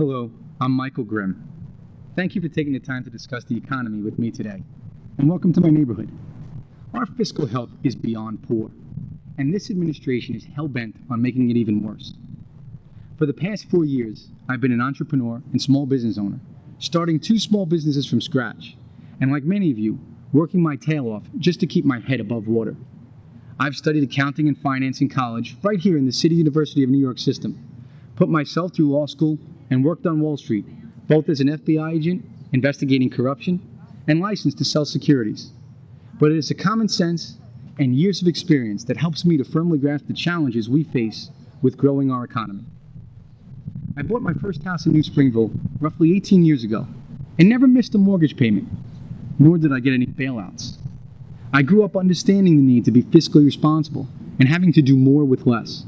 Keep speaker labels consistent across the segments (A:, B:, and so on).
A: Hello, I'm Michael Grimm. Thank you for taking the time to discuss the economy with me today, and welcome to my neighborhood. Our fiscal health is beyond poor, and this administration is hell-bent on making it even worse. For the past 4 years, I've been an entrepreneur and small business owner, starting 2 small businesses from scratch, and like many of you, working my tail off just to keep my head above water. I've studied accounting and finance in college right here in the City University of New York system, put myself through law school, and worked on Wall Street, both as an FBI agent, investigating corruption, and licensed to sell securities. But it is a common sense and years of experience that helps me to firmly grasp the challenges we face with growing our economy. I bought my first house in New Springville roughly 18 years ago and never missed a mortgage payment, nor did I get any bailouts. I grew up understanding the need to be fiscally responsible and having to do more with less.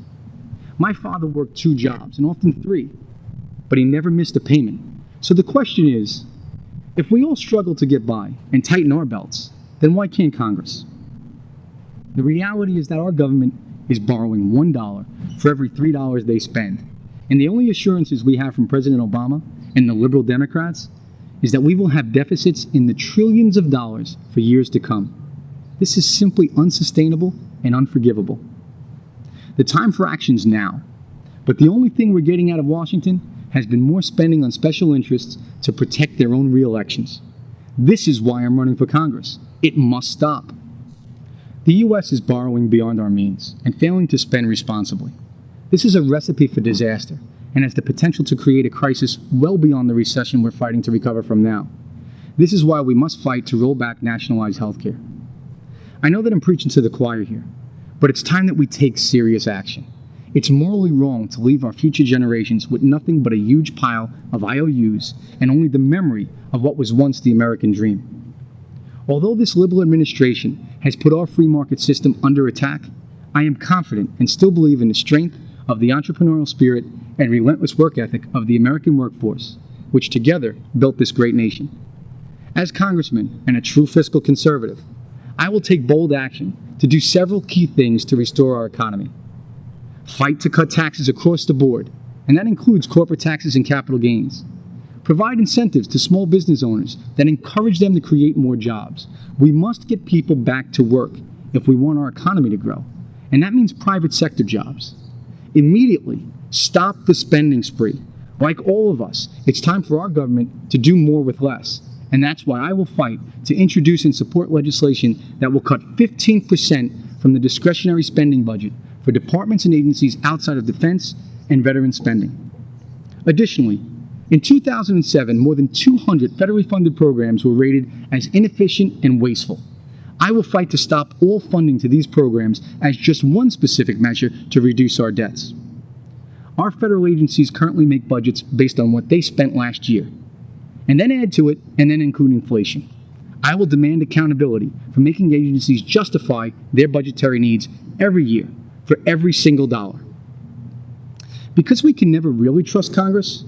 A: My father worked 2 jobs, and often 3, but he never missed a payment. So the question is, if we all struggle to get by and tighten our belts, then why can't Congress? The reality is that our government is borrowing $1 for every $3 they spend. And the only assurances we have from President Obama and the liberal Democrats is that we will have deficits in the trillions of dollars for years to come. This is simply unsustainable and unforgivable. The time for action is now, but the only thing we're getting out of Washington has been more spending on special interests to protect their own re-elections. This is why I'm running for Congress. It must stop. The U.S. is borrowing beyond our means and failing to spend responsibly. This is a recipe for disaster and has the potential to create a crisis well beyond the recession we're fighting to recover from now. This is why we must fight to roll back nationalized health care. I know that I'm preaching to the choir here, but it's time that we take serious action. It's morally wrong to leave our future generations with nothing but a huge pile of IOUs and only the memory of what was once the American dream. Although this liberal administration has put our free market system under attack, I am confident and still believe in the strength of the entrepreneurial spirit and relentless work ethic of the American workforce, which together built this great nation. As Congressman and a true fiscal conservative, I will take bold action to do several key things to restore our economy. Fight to cut taxes across the board, and that includes corporate taxes and capital gains. Provide incentives to small business owners that encourage them to create more jobs. We must get people back to work if we want our economy to grow, and that means private sector jobs. Immediately, stop the spending spree. Like all of us, it's time for our government to do more with less, and that's why I will fight to introduce and support legislation that will cut 15% from the discretionary spending budget for departments and agencies outside of defense and veteran spending. Additionally, in 2007, more than 200 federally funded programs were rated as inefficient and wasteful. I will fight to stop all funding to these programs as just one specific measure to reduce our debts. Our federal agencies currently make budgets based on what they spent last year, and then add to it and then include inflation. I will demand accountability for making agencies justify their budgetary needs every year for every single dollar. Because we can never really trust Congress,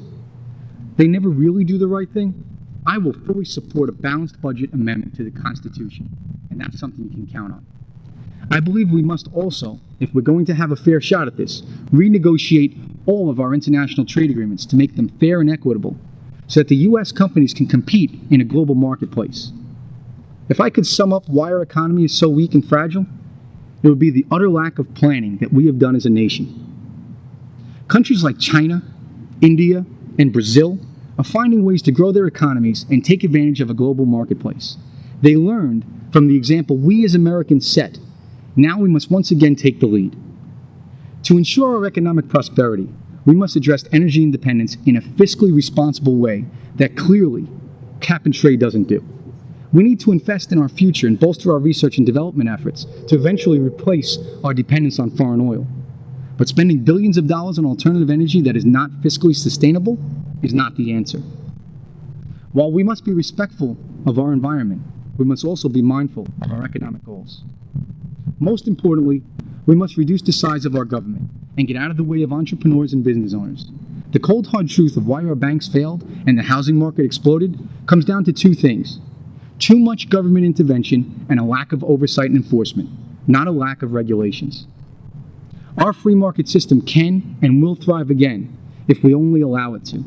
A: they never really do the right thing, I will fully support a balanced budget amendment to the Constitution, and that's something you can count on. I believe we must also, if we're going to have a fair shot at this, renegotiate all of our international trade agreements to make them fair and equitable, so that the U.S. companies can compete in a global marketplace. If I could sum up why our economy is so weak and fragile, it would be the utter lack of planning that we have done as a nation. Countries like China, India, and Brazil are finding ways to grow their economies and take advantage of a global marketplace. They learned from the example we as Americans set. Now we must once again take the lead. To ensure our economic prosperity, we must address energy independence in a fiscally responsible way that clearly cap and trade doesn't do. We need to invest in our future and bolster our research and development efforts to eventually replace our dependence on foreign oil. But spending billions of dollars on alternative energy that is not fiscally sustainable is not the answer. While we must be respectful of our environment, we must also be mindful of our economic goals. Most importantly, we must reduce the size of our government and get out of the way of entrepreneurs and business owners. The cold hard truth of why our banks failed and the housing market exploded comes down to 2 things. Too much government intervention and a lack of oversight and enforcement, not a lack of regulations. Our free market system can and will thrive again if we only allow it to.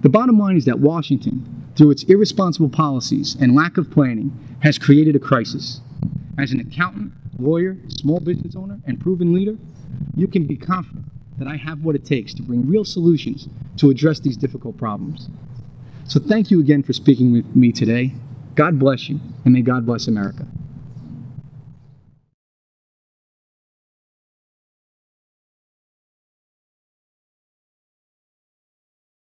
A: The bottom line is that Washington, through its irresponsible policies and lack of planning, has created a crisis. As an accountant, lawyer, small business owner, and proven leader, you can be confident that I have what it takes to bring real solutions to address these difficult problems. So thank you again for speaking with me today. God bless you, and may God bless America.